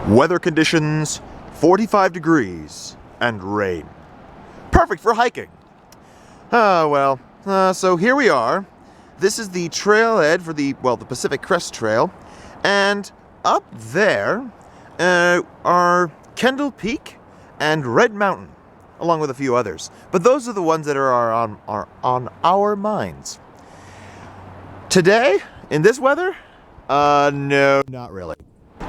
Weather conditions, 45 degrees and rain. Perfect for hiking. So here we are. This is the trailhead for the Pacific Crest Trail. And up there are Kendall Peak and Red Mountain, along with a few others. But those are the ones that are on our minds. Today, in this weather? No, not really.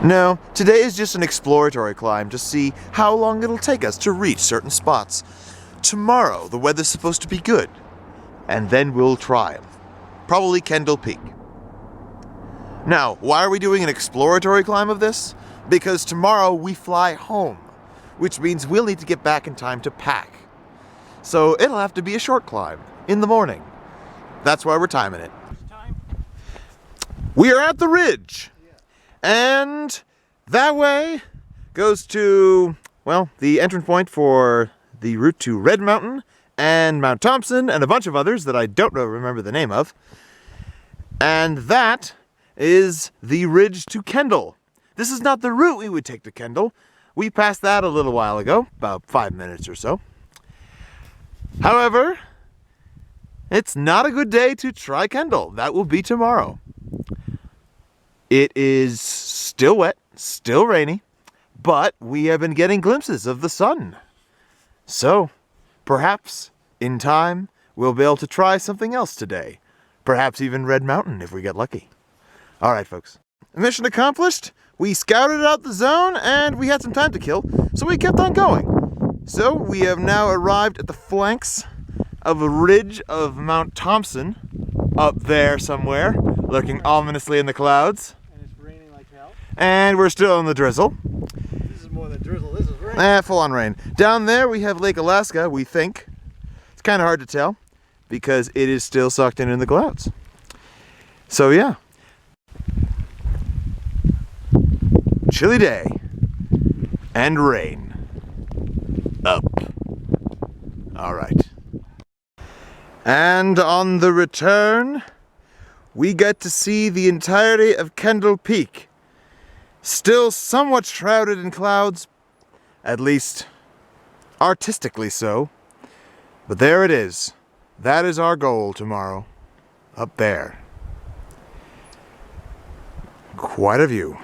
No, today is just an exploratory climb to see how long it'll take us to reach certain spots. Tomorrow, the weather's supposed to be good, and then we'll triumph. Probably Kendall Peak. Now, why are we doing an exploratory climb of this? Because tomorrow we fly home, which means we'll need to get back in time to pack. So it'll have to be a short climb in the morning. That's why we're timing it. We are at the ridge. And that way goes to, the entrance point for the route to Red Mountain and Mount Thompson and a bunch of others that I don't remember the name of. And that is the ridge to Kendall. This is not the route we would take to Kendall. We passed that a little while ago, about 5 minutes or so. However, it's not a good day to try Kendall. That will be tomorrow. It is still wet, still rainy, but we have been getting glimpses of the sun. So, perhaps, in time, we'll be able to try something else today. Perhaps even Red Mountain if we get lucky. All right, folks. Mission accomplished. We scouted out the zone and we had some time to kill, so we kept on going. So, we have now arrived at the flanks of a ridge of Mount Thompson, up there somewhere, lurking ominously in the clouds. And we're still in the drizzle. This is more than drizzle, this is rain. Full on rain. Down there we have Lake Alaska, we think. It's kind of hard to tell because it is still sucked in the clouds. So yeah. Chilly day and rain. Up. All right. And on the return, we get to see the entirety of Kendall Peak. Still somewhat shrouded in clouds, at least artistically so. But there it is. That is our goal tomorrow. Up there. Quite a view.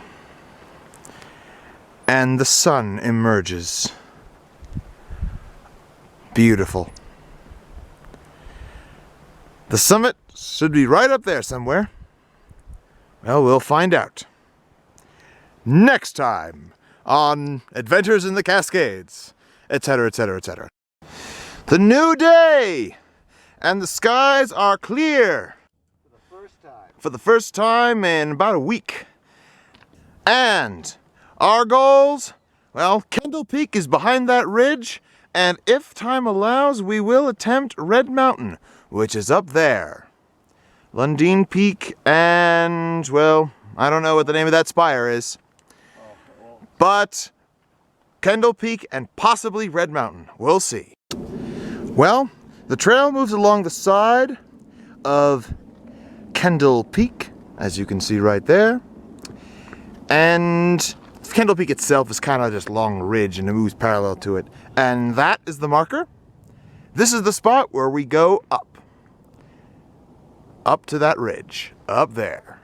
And the sun emerges. Beautiful. The summit should be right up there somewhere. Well, we'll find out. Next time on Adventures in the Cascades, etc., etc., etc. The new day! And the skies are clear. For the first time. For the first time in about a week. And our goals, Kendall Peak is behind that ridge, and if time allows, we will attempt Red Mountain, which is up there. Lundin Peak and, I don't know what the name of that spire is. But Kendall Peak and possibly Red Mountain. We'll see. Well, the trail moves along the side of Kendall Peak, as you can see right there. And Kendall Peak itself is kind of just long ridge and it moves parallel to it. And that is the marker. This is the spot where we go up. Up to that ridge. Up there.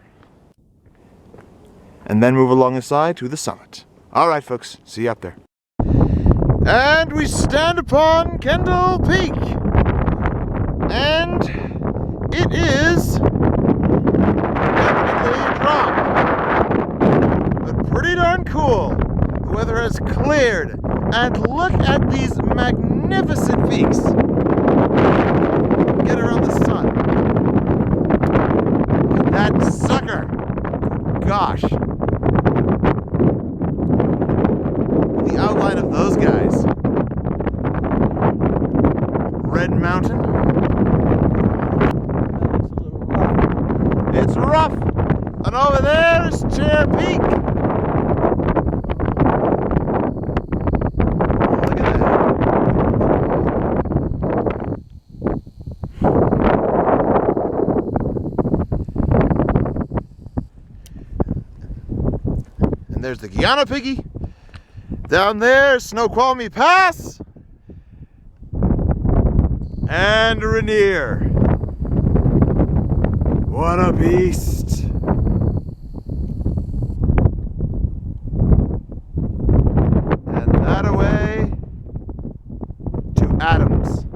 And then move along the side to the summit. All right, folks, see you up there. And we stand upon Kendall Peak. And it is definitely a drop. But pretty darn cool. The weather has cleared. And look at these magnificent peaks. Get around the sun. Look at that sucker. Gosh. The outline of those guys. Red Mountain. It's rough. And over there is Chair Peak. Look at that. And there's the Guyana Piggy. Down there, Snoqualmie Pass. And Rainier. What a beast. And that away to Adams.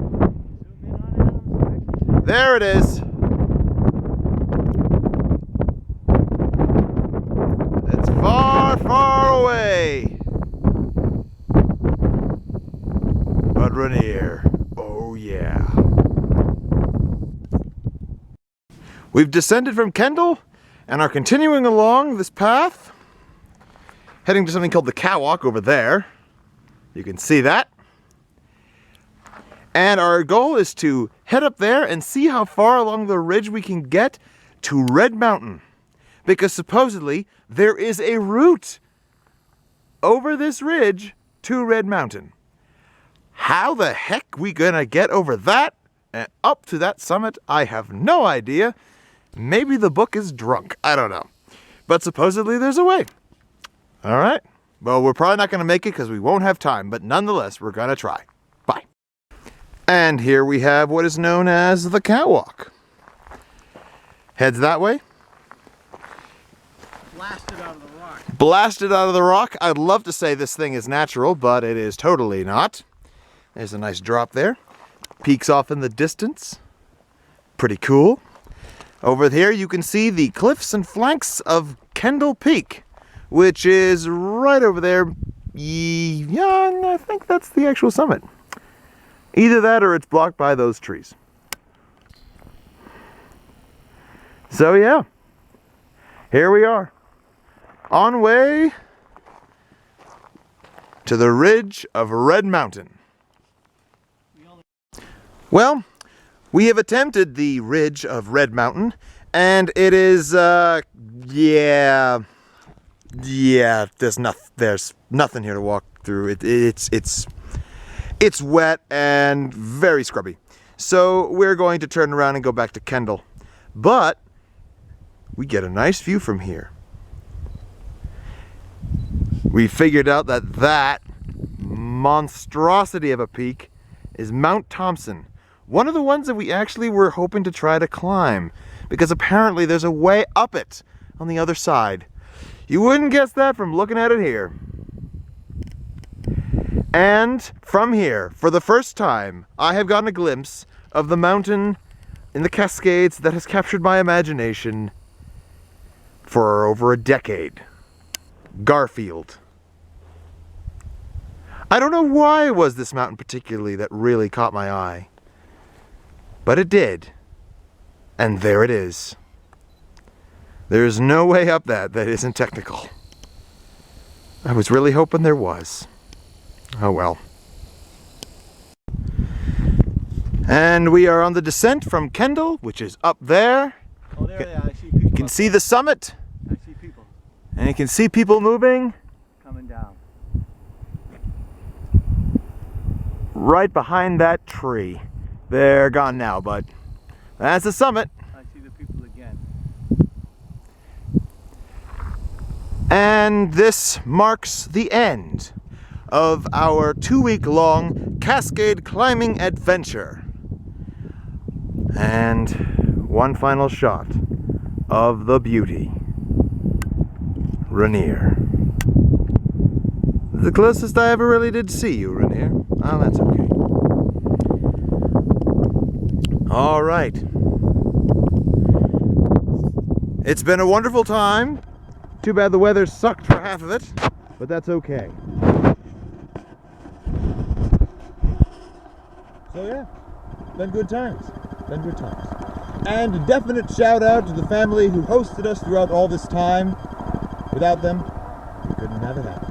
There it is. It's far, far away. But Rainier, oh yeah. We've descended from Kendall and are continuing along this path, heading to something called the Catwalk over there. You can see that. And our goal is to head up there and see how far along the ridge we can get to Red Mountain. Because supposedly there is a route over this ridge to Red Mountain. How the heck we gonna get over that and up to that summit, I have no idea. Maybe the book is drunk, I don't know. But supposedly there's a way. All right, well, we're probably not gonna make it because we won't have time, but nonetheless, we're gonna try. Bye. And here we have what is known as the Catwalk. Heads that way. Blasted out of the rock. Blasted out of the rock. I'd love to say this thing is natural, but it is totally not. There's a nice drop there. Peaks off in the distance. Pretty cool. Over here you can see the cliffs and flanks of Kendall Peak, which is right over there. Yeah, I think that's the actual summit. Either that or it's blocked by those trees. So yeah, here we are, on way to the ridge of Red Mountain. Well, we have attempted the ridge of Red Mountain, and it is, yeah, there's nothing here to walk through. It's wet and very scrubby. So we're going to turn around and go back to Kendall. But we get a nice view from here. We figured out that that monstrosity of a peak is Mount Thompson. One of the ones that we actually were hoping to try to climb, because apparently there's a way up it on the other side. You wouldn't guess that from looking at it here. And from here, for the first time, I have gotten a glimpse of the mountain in the Cascades that has captured my imagination for over a decade. Garfield. I don't know why it was this mountain particularly that really caught my eye, but it did. And there it is. There's no way up that isn't technical. I was really hoping there was. Oh well. And we are on the descent from Kendall, which is up there. Oh, there they are. I see people. You can see the summit. I see people And you can see people moving coming down. right behind that tree. They're gone now, but that's the summit. I see the people again. And this marks the end of our 2-week-long Cascade climbing adventure. And one final shot of the beauty. Rainier. The closest I ever really did see you, Rainier. Oh, that's okay. All right. It's been a wonderful time. Too bad the weather sucked for half of it, but that's okay. So yeah, been good times. Been good times. And a definite shout out to the family who hosted us throughout all this time. Without them, we couldn't have it happen.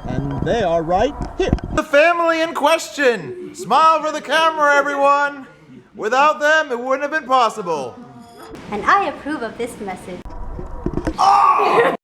And they are right here. The family in question. Smile for the camera, everyone. Without them, it wouldn't have been possible. And I approve of this message. Oh!